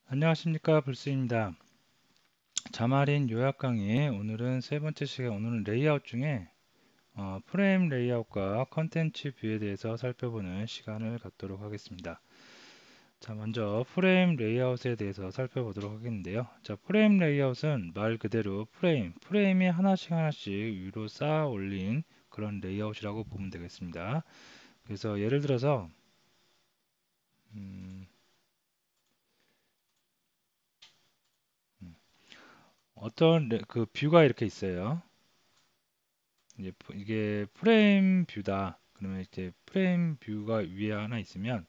안녕하십니까, 불스입니다. 자마린 요약 강의, 오늘은 세 번째 시간. 오늘은 레이아웃 중에 프레임 레이아웃과 컨텐츠 뷰에 대해서 살펴보는 시간을 갖도록 하겠습니다. 자, 먼저 프레임 레이아웃에 대해서 살펴보도록 하겠는데요. 자, 프레임 레이아웃은 말 그대로 프레임이 하나씩 하나씩 위로 쌓아 올린 그런 레이아웃이라고 보면 되겠습니다. 그래서 예를 들어서 음, 어떤 그 뷰가 이렇게 있어요. 이제 이게 프레임 뷰다. 그러면 이제 프레임 뷰가 위에 하나 있으면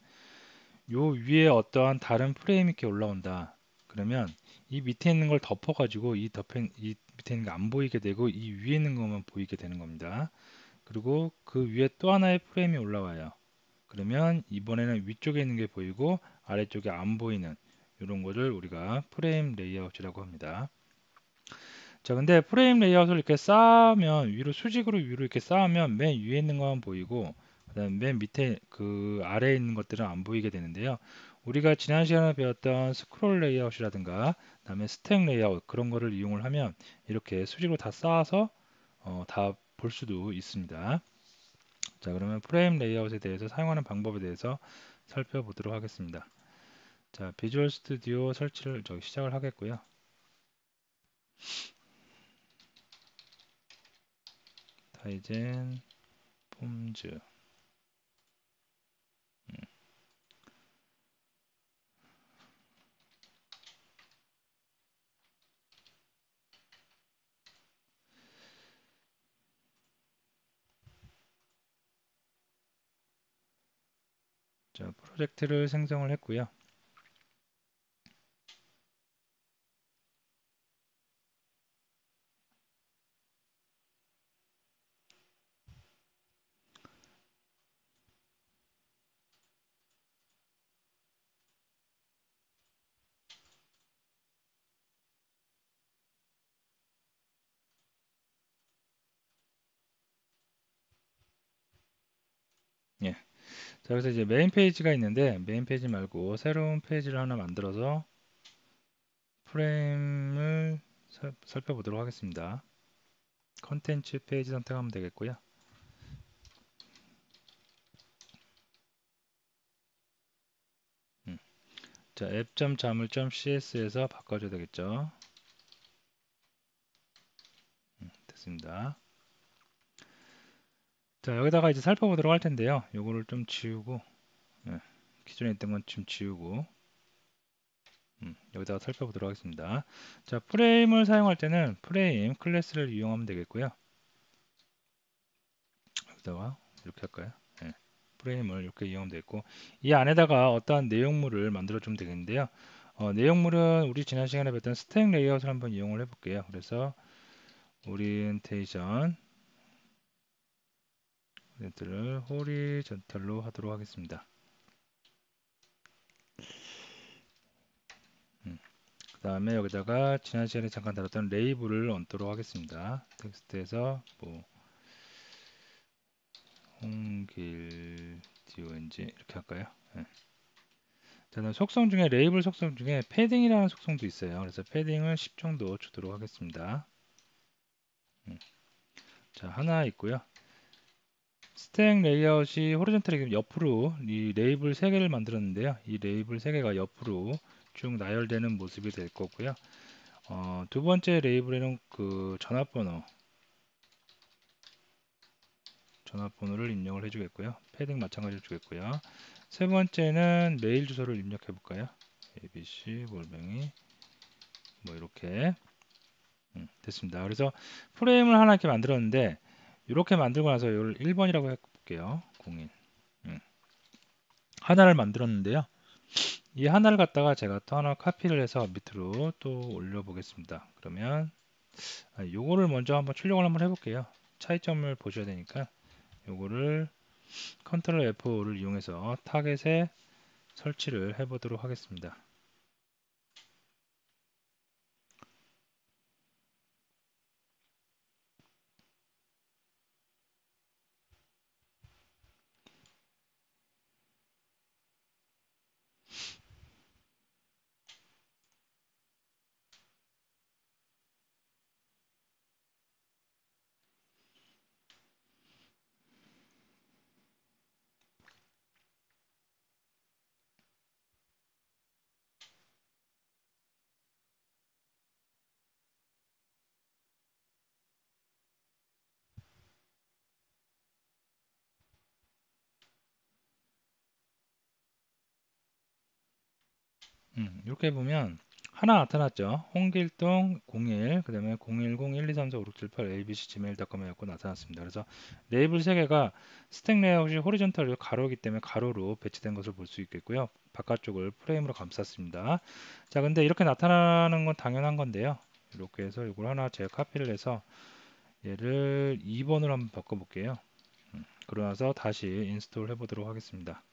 요 위에 어떠한 다른 프레임이 이렇게 올라온다. 그러면 이 밑에 있는 걸 덮어가지고 이 밑에 있는 게 안 보이게 되고 이 위에 있는 것만 보이게 되는 겁니다. 그리고 그 위에 또 하나의 프레임이 올라와요. 그러면 이번에는 위쪽에 있는 게 보이고 아래쪽에 안 보이는 이런 거를 우리가 프레임 레이아웃이라고 합니다. 자, 근데 프레임 레이아웃을 이렇게 쌓으면 위로 수직으로 위로 이렇게 쌓으면 맨 위에 있는 것만 보이고 그다음 맨 밑에 그 아래에 있는 것들은 안 보이게 되는데요. 우리가 지난 시간에 배웠던 스크롤 레이아웃이라든가 그다음에 스택 레이아웃 그런 거를 이용을 하면 이렇게 수직으로 다 쌓아서 다 볼 수도 있습니다. 자, 그러면 프레임 레이아웃에 대해서 사용하는 방법에 대해서 살펴보도록 하겠습니다. 자, 비주얼 스튜디오 설치를 시작을 하겠고요. 타이젠 폼즈. 자, 프로젝트를 생성을 했고요. 예. 자, 그래서 이제 메인 페이지가 있는데 메인 페이지 말고 새로운 페이지를 하나 만들어서 프레임을 살펴보도록 하겠습니다. 컨텐츠 페이지 선택하면 되겠고요. 자, app.자물.cs에서 바꿔줘야 되겠죠. 됐습니다. 자, 여기다가 이제 살펴보도록 할 텐데요. 요거를 좀 지우고 예, 기존에 있던 건 좀 지우고 여기다가 살펴보도록 하겠습니다. 자, 프레임을 사용할 때는 프레임 클래스를 이용하면 되겠고요. 여기다가 이렇게 할까요? 예, 프레임을 이렇게 이용하면 되겠고 이 안에다가 어떠한 내용물을 만들어 주면 되겠는데요. 내용물은 우리 지난 시간에 봤던 스택 레이아웃을 한번 이용을 해볼게요. 그래서 오리엔테이션 를 호리전탈로 하도록 하겠습니다. 그 다음에 여기다가 지난 시간에 잠깐 다뤘던 레이블을 얹도록 하겠습니다. 텍스트에서 뭐 홍길 DONG 이렇게 할까요? 네. 저는 속성 중에 레이블 속성 중에 패딩이라는 속성도 있어요. 그래서 패딩을 10 정도 주도록 하겠습니다. 자, 하나 있고요. 스택 레이아웃이 호리존탈이 옆으로 이 레이블 3개를 만들었는데요. 이 레이블 3개가 옆으로 쭉 나열되는 모습이 될 거고요. 두 번째 레이블에는 그 전화번호를 입력을 해주겠고요. 패딩 마찬가지로 주겠고요. 세 번째는 메일 주소를 입력해 볼까요? abc 골뱅이 뭐 이렇게 됐습니다. 그래서 프레임을 하나 이렇게 만들었는데 이렇게 만들고 나서 이걸 1번이라고 해볼게요. 01 하나를 만들었는데요. 이 하나를 갖다가 제가 또 하나 카피를 해서 밑으로 또 올려 보겠습니다. 그러면 요거를 먼저 한번 출력을 한번 해볼게요. 차이점을 보셔야 되니까 요거를 컨트롤 F5를 이용해서 타겟에 설치를 해 보도록 하겠습니다. 이렇게 보면 하나 나타났죠. 홍길동 01, 그 다음에 010-1234-5678 abc.gmail.com 해갖고 나타났습니다. 그래서 레이블 3개가 스택 레이아웃이 호리존털 가로이기 때문에 가로로 배치된 것을 볼 수 있겠고요. 바깥쪽을 프레임으로 감쌌습니다. 자, 근데 이렇게 나타나는 건 당연한 건데요. 이렇게 해서 이걸 하나 제가 카피를 해서 얘를 2번으로 한번 바꿔볼게요. 그러고 나서 다시 인스톨 해보도록 하겠습니다.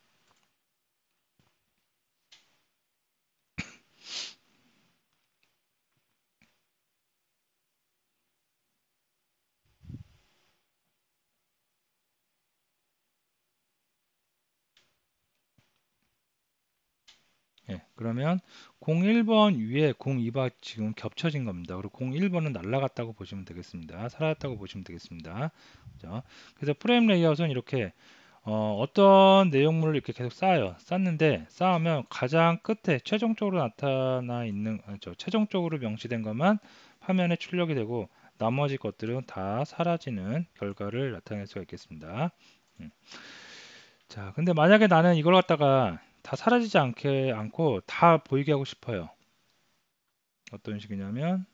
예, 그러면 01번 위에 02번 지금 겹쳐진 겁니다. 그리고 01번은 날라갔다고 보시면 되겠습니다. 사라졌다고 보시면 되겠습니다. 그죠? 그래서 프레임 레이아웃은 이렇게 떤 내용물을 이렇게 계속 쌓아요. 쌓는데 쌓으면 가장 끝에 최종적으로 나타나 있는 최종적으로 명시된 것만 화면에 출력이 되고 나머지 것들은 다 사라지는 결과를 나타낼 수가 있겠습니다. 음. 자, 근데 만약에 나는 이걸 갖다가 다 사라지지 않고 다 보이게 하고 싶어요. 어떤 식이냐면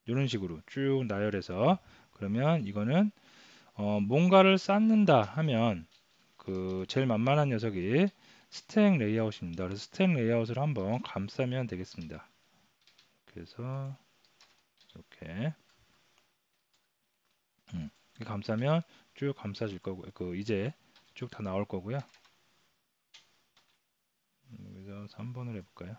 이런 식으로 쭉 나열해서 그러면 이거는 뭔가를 쌓는다 하면 그 제일 만만한 녀석이 스택 레이아웃입니다. 그래서 스택 레이아웃을 한번 감싸면 되겠습니다. 그래서 이렇게 이렇게 감싸면 쭉 감싸질 거고 그 이제 쭉 다 나올 거고요. 여기서 3번을 해볼까요?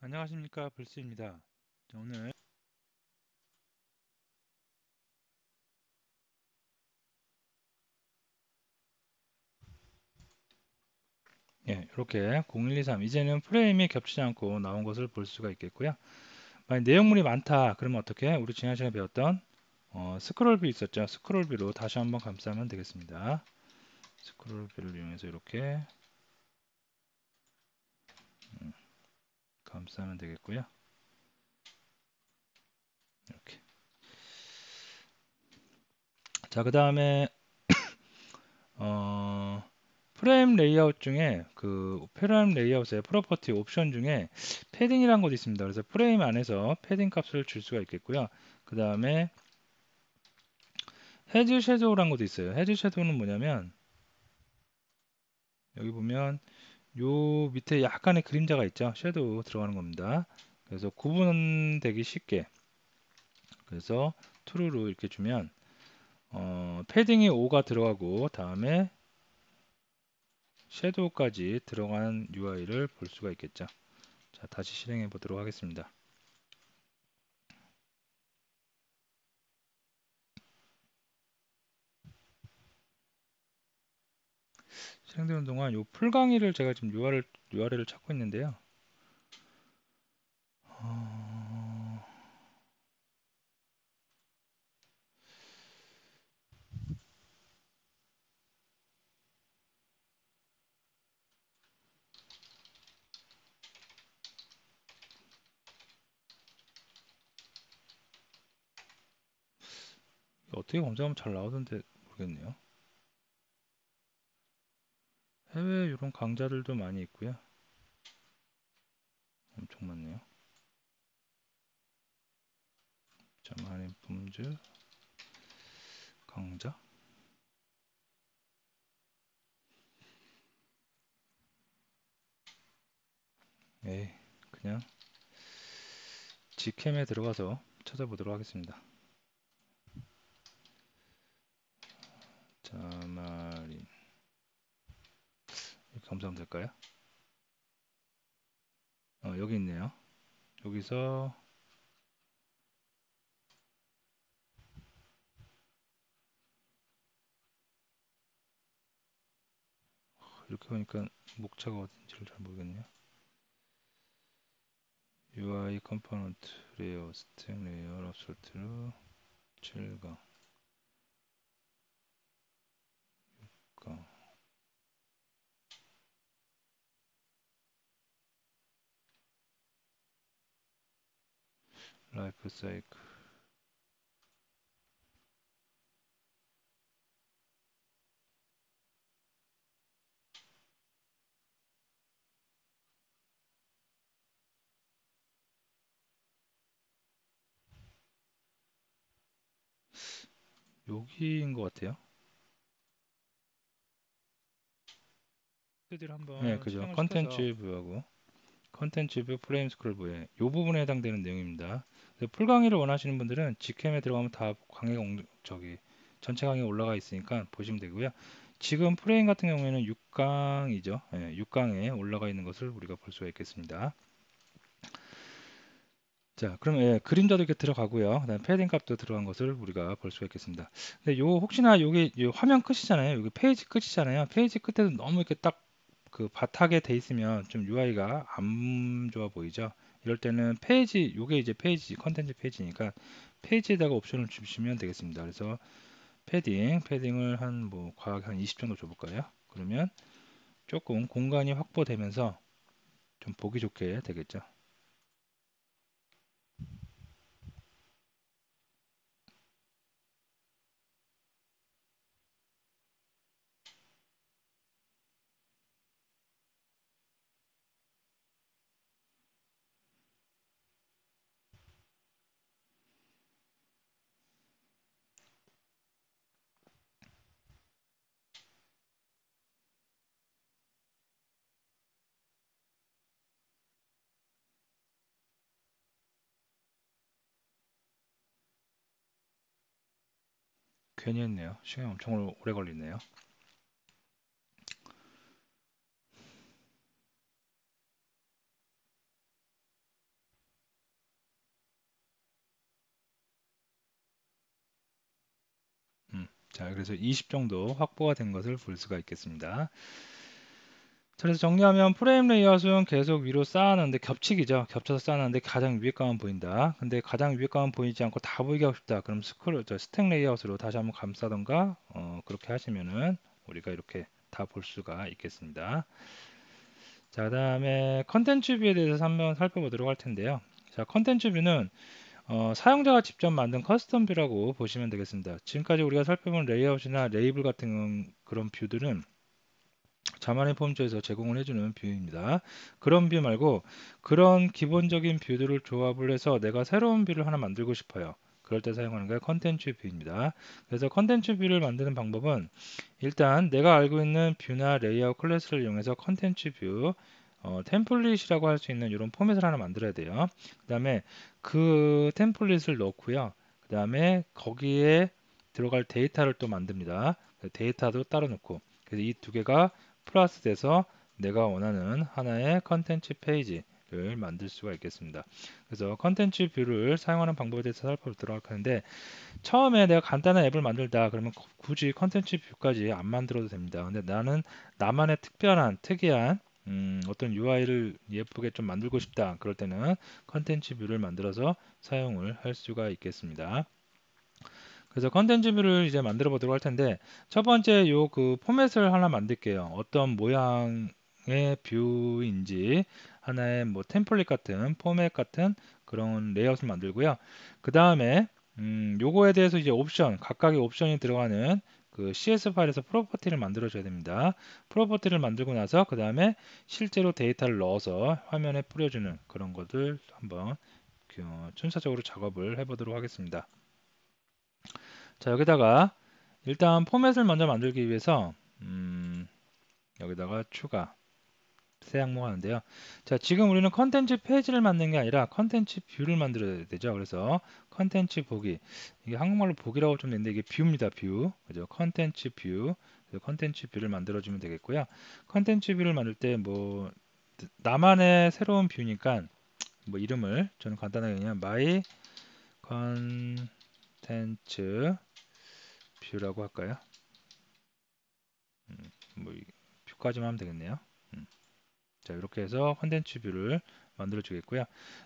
안녕하십니까, 불스입니다. 오늘 예, 이렇게 0123 이제는 프레임이 겹치지 않고 나온 것을 볼 수가 있겠고요. 만약 내용물이 많다 그러면 어떻게? 우리 지난 시간에 배웠던 스크롤 뷰 있었죠. 스크롤 뷰로 다시 한번 감싸면 되겠습니다. 스크롤 뷰를 이용해서 이렇게 감싸면 되겠고요. 이렇게. 자, 그 다음에 어, 프레임 레이아웃 중에 그 프레임 레이아웃의 프로퍼티 옵션 중에 패딩이라는 것도 있습니다. 그래서 프레임 안에서 패딩 값을 줄 수가 있겠고요. 그 다음에 헤즈 섀도우라는 것도 있어요. 헤즈 섀도우는 뭐냐면 여기 보면 요 밑에 약간의 그림자가 있죠. 섀도우 들어가는 겁니다. 그래서 구분되기 쉽게 그래서 true로 이렇게 주면 패딩이 5가 들어가고 다음에 섀도우까지 들어간 UI를 볼 수가 있겠죠. 자, 다시 실행해 보도록 하겠습니다. 실행되는 동안 요 풀강의를 제가 지금 URL을 찾고 있는데요. 어, 어떻게 검색하면 잘 나오던데 모르겠네요. 해외 이런 강좌들도 많이 있고요. 엄청 많네요. 자만의 품질 강좌. 에이, 그냥 G캠에 들어가서 찾아보도록 하겠습니다. 자마린 이렇게 검사하면 될까요? 여기 있네요. 여기서 이렇게 보니까 목차가 어딘지를 잘 모르겠네요. UI 컴포넌트 레이어 스택 레이어 랍솔트로 7강 라이프 사이클 여기인 것 같아요. 스튜디오를 네, 한번 그죠. 실행을 시켜서 컨텐츠 뷰하고 컨텐츠 뷰 프레임 스크롤 뷰에 이 부분에 해당되는 내용입니다. 그래서 풀 강의를 원하시는 분들은 G캠에 들어가면 다 강의가 저기 전체 강의가 올라가 있으니까 보시면 되고요. 지금 프레임 같은 경우에는 6강이죠. 6강에 올라가 있는 것을 우리가 볼 수가 있겠습니다. 자, 그럼 그림자도 이렇게 들어가고요. 그다음 패딩 값도 들어간 것을 우리가 볼 수가 있겠습니다. 근데 요 혹시나 여기 요 화면 끝이잖아요. 여기 페이지 끝이잖아요. 페이지 끝에도 너무 이렇게 딱 그 바닥에 돼 있으면 좀 UI가 안 좋아 보이죠. 이럴 때는 페이지, 요게 이제 페이지, 컨텐츠 페이지니까 페이지에다가 옵션을 주시면 되겠습니다. 그래서 패딩을 한 뭐 과하게 한 20 정도 줘볼까요? 그러면 조금 공간이 확보되면서 좀 보기 좋게 되겠죠. 괜히 했네요. 시간이 엄청 오래 걸리네요. 자, 그래서 20 정도 확보가 된 것을 볼 수가 있겠습니다. 자, 그래서 정리하면 프레임 레이아웃은 계속 위로 쌓아놨는데 겹치기죠. 겹쳐서 쌓아놨는데 가장 위에 가만 보인다. 근데 가장 위에 가만 보이지 않고 다 보이게 하고 싶다. 그럼 스택 레이아웃으로 다시 한번 감싸던가 그렇게 하시면은 우리가 이렇게 다 볼 수가 있겠습니다. 자, 그다음에 컨텐츠 뷰에 대해서 한번 살펴보도록 할 텐데요. 자, 컨텐츠 뷰는 사용자가 직접 만든 커스텀 뷰라고 보시면 되겠습니다. 지금까지 우리가 살펴본 레이아웃이나 레이블 같은 그런 뷰들은 자만의 폼즈에서 제공을 해주는 뷰입니다. 그런 뷰 말고 그런 기본적인 뷰들을 조합을 해서 내가 새로운 뷰를 하나 만들고 싶어요. 그럴 때 사용하는 게 컨텐츠 뷰입니다. 그래서 컨텐츠 뷰를 만드는 방법은 일단 내가 알고 있는 뷰나 레이아웃 클래스를 이용해서 컨텐츠 뷰 템플릿이라고 할 수 있는 이런 포맷을 하나 만들어야 돼요. 그 다음에 그 템플릿을 넣고요. 그 다음에 거기에 들어갈 데이터를 또 만듭니다. 데이터도 따로 넣고 그래서 이 두 개가 플러스 돼서 내가 원하는 하나의 컨텐츠 페이지를 만들 수가 있겠습니다. 그래서 컨텐츠 뷰를 사용하는 방법에 대해서 살펴보도록 할 텐데 처음에 내가 간단한 앱을 만들다 그러면 굳이 컨텐츠 뷰까지 안 만들어도 됩니다. 근데 나는 나만의 특이한 어떤 UI를 예쁘게 좀 만들고 싶다. 그럴 때는 컨텐츠 뷰를 만들어서 사용을 할 수가 있겠습니다. 그래서 컨텐츠 뷰를 이제 만들어 보도록 할 텐데 첫 번째 요 그 포맷을 하나 만들게요. 어떤 모양의 뷰인지 하나의 뭐 템플릿 같은 포맷 같은 그런 레이아웃을 만들고요. 그 다음에 요거에 대해서 이제 옵션 각각의 옵션이 들어가는 그 CS 파일에서 프로퍼티를 만들어 줘야 됩니다. 프로퍼티를 만들고 나서 그 다음에 실제로 데이터를 넣어서 화면에 뿌려주는 그런 것들 한번 순차적으로 작업을 해보도록 하겠습니다. 자, 여기다가 일단 포맷을 먼저 만들기 위해서 여기다가 추가 세 항목 하는데요. 자, 지금 우리는 컨텐츠 페이지를 만드는 게 아니라 컨텐츠 뷰를 만들어야 되죠. 그래서 컨텐츠 보기, 이게 한국말로 보기라고 좀 되는데 이게 뷰입니다. 뷰, 그죠? 컨텐츠 뷰, 그래서 컨텐츠 뷰를 만들어주면 되겠고요. 컨텐츠 뷰를 만들 때 뭐 나만의 새로운 뷰니까 뭐 이름을 저는 간단하게 그냥 my 컨텐츠 뷰라고 할까요? 뭐 뷰까지만 하면 되겠네요. 음. 자, 이렇게 해서 컨텐츠 뷰를 만들어 주겠고요.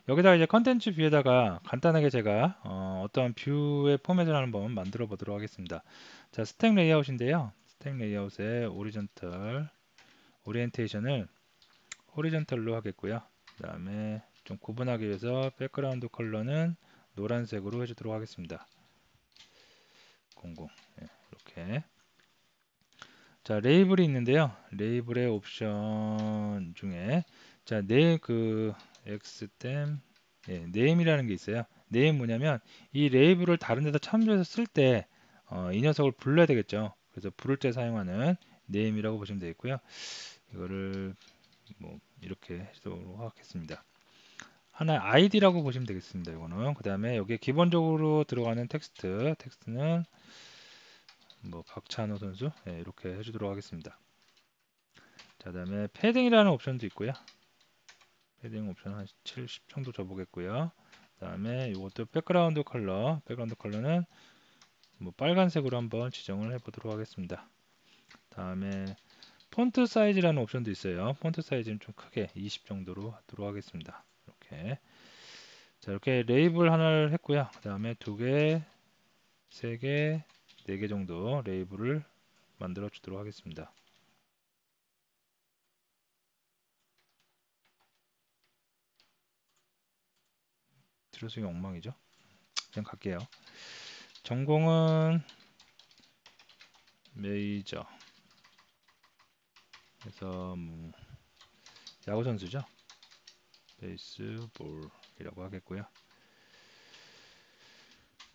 여기다가 이제 컨텐츠 뷰에다가 간단하게 제가 떤 뷰의 포맷을 한번 만들어 보도록 하겠습니다. 자, 스택 레이아웃인데요. 스택 레이아웃의 오리전탈 오리엔테이션을 호리전탈로 하겠고요. 그 다음에 좀 구분하기 위해서 백그라운드 컬러는 노란색으로 해주도록 하겠습니다. 00. 네, 이렇게. 자, 레이블이 있는데요. 레이블의 옵션 중에 자, 그 xstem name이라는 게 있어요. name 뭐냐면 이 레이블을 다른 데다 참조해서 쓸 때 이 녀석을 불러야 되겠죠. 그래서 부를 때 사용하는 name이라고 보시면 되겠고요. 이거를 뭐 이렇게 해도록 하겠습니다. 하나 id라고 보시면 되겠습니다. 이거는 그 다음에 여기에 기본적으로 들어가는 텍스트는 뭐 박찬호 선수 이렇게 해주도록 하겠습니다. 자, 다음에 패딩이라는 옵션도 있고요. 패딩 옵션 한 70 정도 줘보겠고요. 그 다음에 이것도 백그라운드 컬러는 뭐 빨간색으로 한번 지정을 해보도록 하겠습니다. 다음에 폰트 사이즈라는 옵션도 있어요. 폰트 사이즈는 좀 크게 20 정도로 하도록 하겠습니다. 이렇게. 자, 이렇게 레이블 하나를 했고요. 그 다음에 2개, 3개, 4개 정도 레이블을 만들어 주도록 하겠습니다. 들어쓰기 엉망이죠. 그냥 갈게요. 전공은 메이저. 그래서 뭐 야구 선수죠. 베이스볼이라고 하겠고요.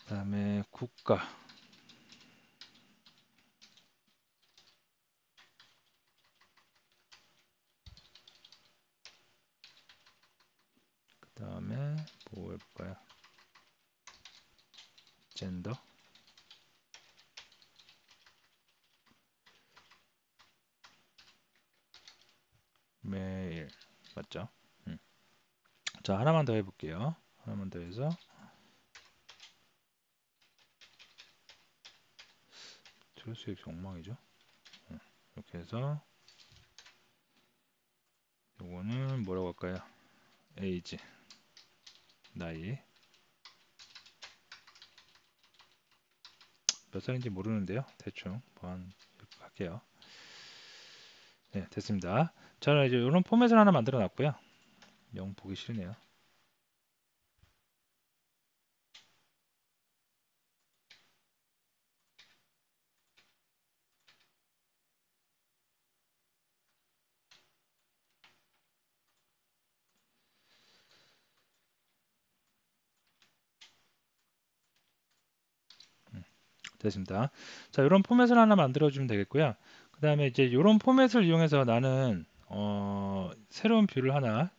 그다음에 국가. 그다음에 뭐 해볼까요? 젠더. 메일 맞죠? 자, 하나만 더 해볼게요. 하나만 더 해서 들어쓰기 엉망이죠. 이렇게 해서 요거는 뭐라고 할까요? 에이지 나이 몇 살인지 모르는데요. 대충 뭐한 이렇게 할게요. 네, 됐습니다. 자, 이제 이런 포맷을 하나 만들어 놨고요. 영 보기 싫네요. 됐습니다. 자, 이런 포맷을 하나 만들어 주면 되겠고요. 그 다음에 이제 이런 포맷을 이용해서 나는 새로운 뷰를 하나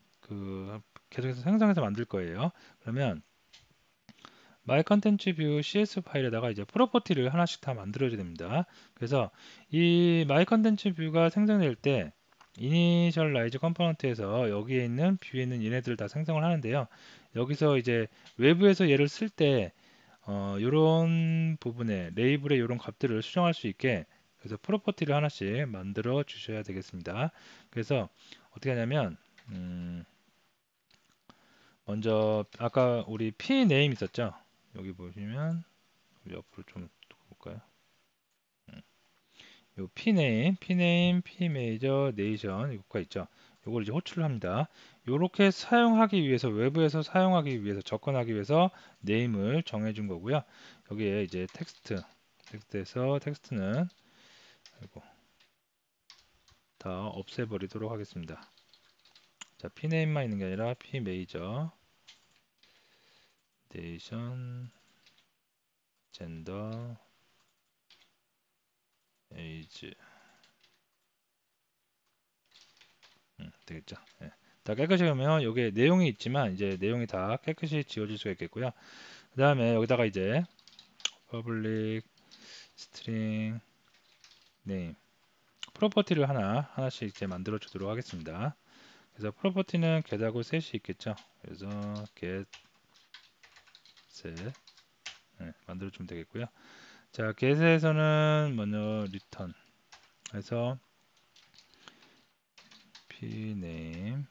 계속해서 생성해서 만들 거예요. 그러면 My Content View CS 파일에다가 이제 프로퍼티를 하나씩 다 만들어줘야 됩니다. 그래서 이 My Content View가 생성될 때 이니셜라이즈 컴포넌트에서 여기에 있는 뷰에 있는 얘네들을 다 생성을 하는데요. 여기서 이제 외부에서 얘를 쓸 때 이런 부분에 레이블에 이런 값들을 수정할 수 있게 그래서 프로퍼티를 하나씩 만들어 주셔야 되겠습니다. 그래서 어떻게 하냐면 먼저 아까 우리 p name 있었죠? 여기 보시면 옆으로 좀 볼까요? 요 p major, nation 이거가 있죠. 요걸 이제 호출을 합니다. 요렇게 사용하기 위해서 외부에서 사용하기 위해서 접근하기 위해서 name을 정해 준 거고요. 여기에 이제 텍스트에서 텍스트는 아이고, 다 없애버리도록 하겠습니다. 자, pname만 있는 게 아니라 p major, nation, gender, age 되겠죠. 예. 다 깨끗이 하면 여기에 내용이 있지만 이제 내용이 다 깨끗이 지워질 수가 있겠고요. 그 다음에 여기다가 이제 public string name 프로퍼티를 하나씩 이제 만들어 주도록 하겠습니다. 그래서 프로퍼티는 get하고 set이 있겠죠. 그래서 get set 만들어 주면 되겠고요. 자, get에서는 먼저 return 해서 pname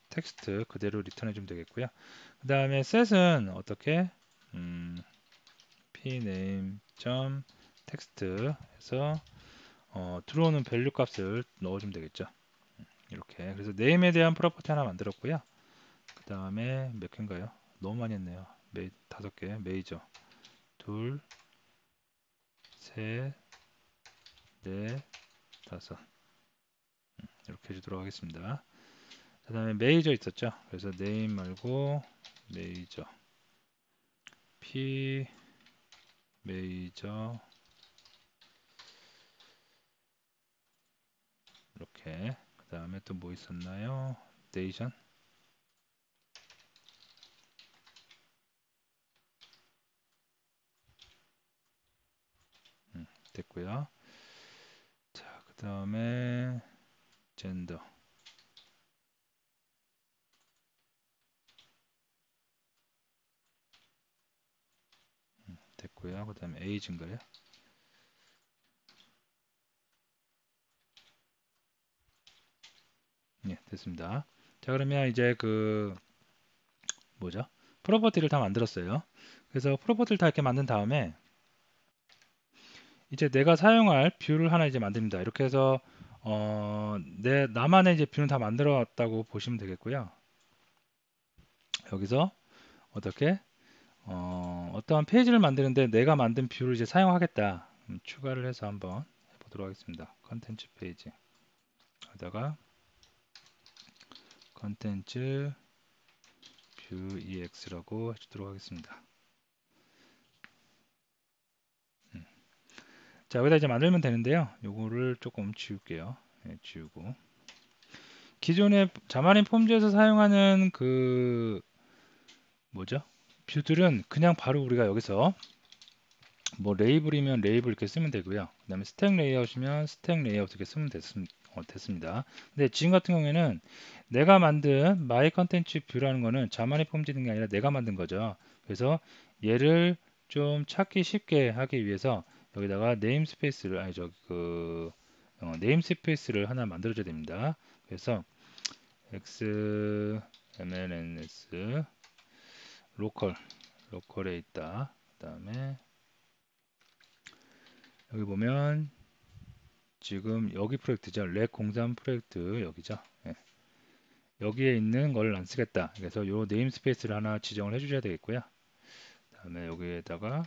text 그대로 리턴해 주면 되겠고요. 그 다음에 set은 어떻게 pname text 해서 들어오는 밸류 값을 넣어주면 되겠죠. 이렇게 그래서 name에 대한 프로퍼티 하나 만들었고요. 그 다음에 몇 개인가요? 너무 많이 했네요. 5개 메이저 둘, 셋, 넷, 다섯 이렇게 해주도록 하겠습니다. 그 다음에 메이저 있었죠. 그래서 name 말고 메이저 p 메이저 이렇게 그 다음에 또 뭐 있었나요? 네이션 됐고요. 자, 그 다음에 젠더 됐고요. 그 다음에 에이지인가요? 네, 됐습니다. 자, 그러면 이제 그 뭐죠? 프로퍼티를 다 만들었어요. 그래서 프로퍼티를 다 이렇게 만든 다음에 이제 내가 사용할 뷰를 하나 이제 만듭니다. 이렇게 해서 내 나만의 이제 뷰는 다 만들어 왔다고 보시면 되겠고요. 여기서 어떻게 어떠한 페이지를 만드는데 내가 만든 뷰를 이제 사용하겠다. 추가를 해서 한번 해보도록 하겠습니다. 컨텐츠 페이지 여기다가 컨텐츠 뷰 ex라고 해주도록 하겠습니다. 자, 여기다 이제 만들면 되는데요. 요거를 조금 지울게요. 네, 지우고 기존의 자마린 폼즈에서 사용하는 그 뭐죠? 뷰들은 그냥 바로 우리가 여기서 뭐 레이블이면 레이블 이렇게 쓰면 되고요. 그 다음에 스택 레이아웃이면 스택 레이아웃 이렇게 쓰면 됐습니다. 근데 지금 같은 경우에는 내가 만든 마이 컨텐츠 뷰라는 거는 자만의 폼지는 게 아니라 내가 만든 거죠. 그래서 얘를 좀 찾기 쉽게 하기 위해서 여기다가 네임스페이스를 아니 저기 그 네임스페이스를 하나 만들어줘야 됩니다. 그래서 xmlns 로컬에 있다. 그 다음에 여기 보면 지금 여기 프로젝트죠. 렉 03 프로젝트 여기죠. 예. 여기에 있는 걸 안 쓰겠다. 그래서 요 네임스페이스를 하나 지정을 해주셔야 되겠고요. 다음에 여기에다가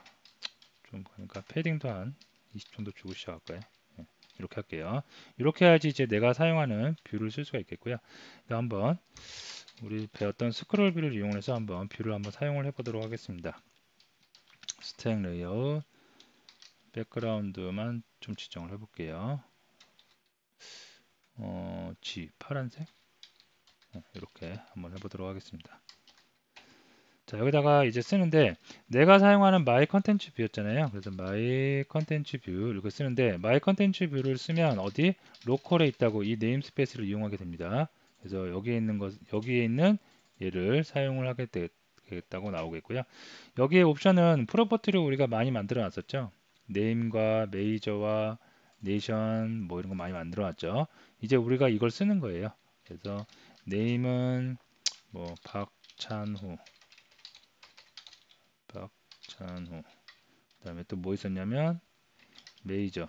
좀 보니까 패딩도 한 20 정도 주고 시작할까요? 예. 이렇게 할게요. 이렇게 해야지 이제 내가 사용하는 뷰를 쓸 수가 있겠고요. 한번 우리 배웠던 스크롤 뷰를 이용해서 한번 뷰를 한번 사용을 해보도록 하겠습니다. 스택 레이아웃 백그라운드만 좀 지정을 해볼게요. G 파란색 이렇게 한번 해보도록 하겠습니다. 자, 여기다가 이제 쓰는데 내가 사용하는 마이 컨텐츠 뷰였잖아요. 그래서 마이 컨텐츠 뷰 이거 쓰는데 마이 컨텐츠 뷰를 쓰면 어디 로컬에 있다고 이 네임스페이스를 이용하게 됩니다. 그래서 여기에 있는 얘를 사용을 하게 되겠다고 나오겠고요. 여기에 옵션은 프로퍼티를 우리가 많이 만들어 놨었죠. 네임과 메이저와 네이션 뭐 이런 거 많이 만들어 놨죠. 이제 우리가 이걸 쓰는 거예요. 그래서 네임은 뭐 박찬호 그 다음에 또 뭐 있었냐면 메이저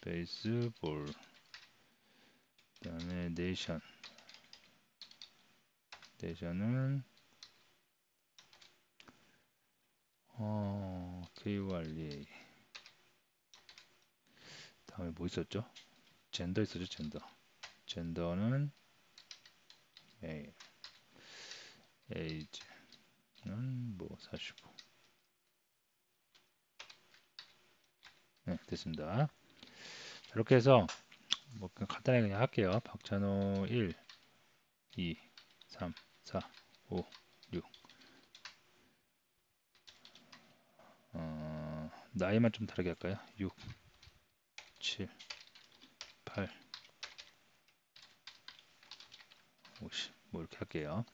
베이스볼 그 다음에 네이션은 KUREA 다음에 뭐 있었죠? 젠더 있었죠. 젠더는 메일 에이지는 뭐 45. 네, 됐습니다. 이렇게 해서 뭐 그냥 간단하게 그냥 할게요. 박찬호 1, 2, 3, 4, 5, 6. 나이만 좀 다르게 할까요? 6, 7, 8, 50. 뭐 이렇게 할게요.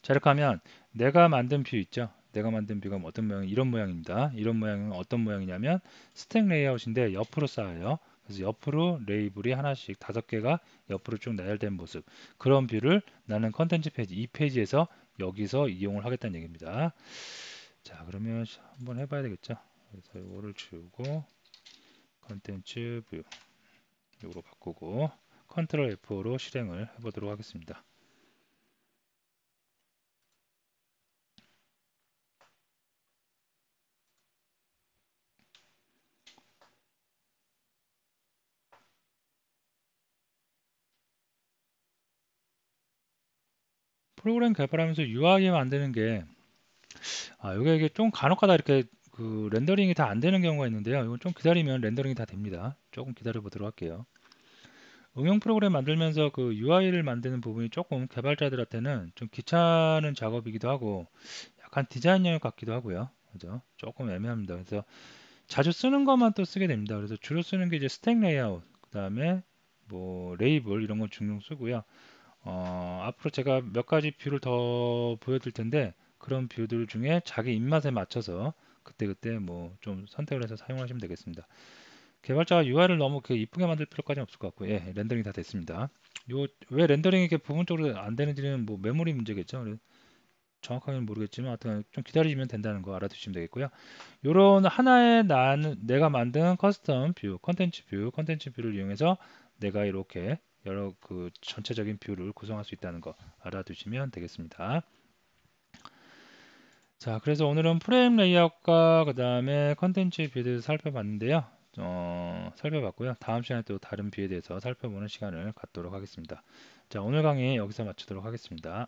자, 이렇게 하면 내가 만든 뷰 있죠? 내가 만든 뷰가 어떤 모양, 이런 모양입니다. 이런 모양은 어떤 모양이냐면 스택 레이아웃인데 옆으로 쌓여요. 그래서 옆으로 레이블이 하나씩 5개가 옆으로 쭉 나열된 모습. 그런 뷰를 나는 컨텐츠 페이지, 이 페이지에서 여기서 이용을 하겠다는 얘기입니다. 자, 그러면 한번 해봐야 되겠죠? 그래서 이거를 지우고 컨텐츠 뷰 이거로 바꾸고 컨트롤 F5로 실행을 해보도록 하겠습니다. 프로그램 개발하면서 UI 만드는 게 이게 좀 간혹가다 이렇게 그 렌더링이 다 안 되는 경우가 있는데요. 이건 좀 기다리면 렌더링이 다 됩니다. 조금 기다려 보도록 할게요. 응용 프로그램 만들면서 그 UI를 만드는 부분이 조금 개발자들한테는 좀 귀찮은 작업이기도 하고 약간 디자인 영역 같기도 하고요. 그죠? 조금 애매합니다. 그래서 자주 쓰는 것만 또 쓰게 됩니다. 그래서 주로 쓰는 게 이제 스택 레이아웃, 그 다음에 뭐 레이블 이런 건 종종 쓰고요. 앞으로 제가 몇 가지 뷰를 더 보여드릴 텐데 그런 뷰들 중에 자기 입맛에 맞춰서 그때그때 뭐 좀 선택을 해서 사용하시면 되겠습니다. 개발자가 UI를 너무 이쁘게 만들 필요까지는 없을 것 같고, 예, 렌더링 다 됐습니다. 왜 렌더링이 이렇게 부분적으로 안 되는지는 뭐 메모리 문제겠죠. 정확하게는 모르겠지만 하여튼 좀 기다리시면 된다는 거 알아두시면 되겠고요. 요런 하나의 내가 만든 커스텀 뷰, 컨텐츠 뷰를 이용해서 내가 이렇게 여러 그 전체적인 뷰를 구성할 수 있다는 거 알아두시면 되겠습니다. 자, 그래서 오늘은 프레임 레이아웃과 그 다음에 컨텐츠 뷰에 대해서 살펴봤는데요. 살펴봤고요. 다음 시간에 또 다른 뷰에 대해서 살펴보는 시간을 갖도록 하겠습니다. 자, 오늘 강의 여기서 마치도록 하겠습니다.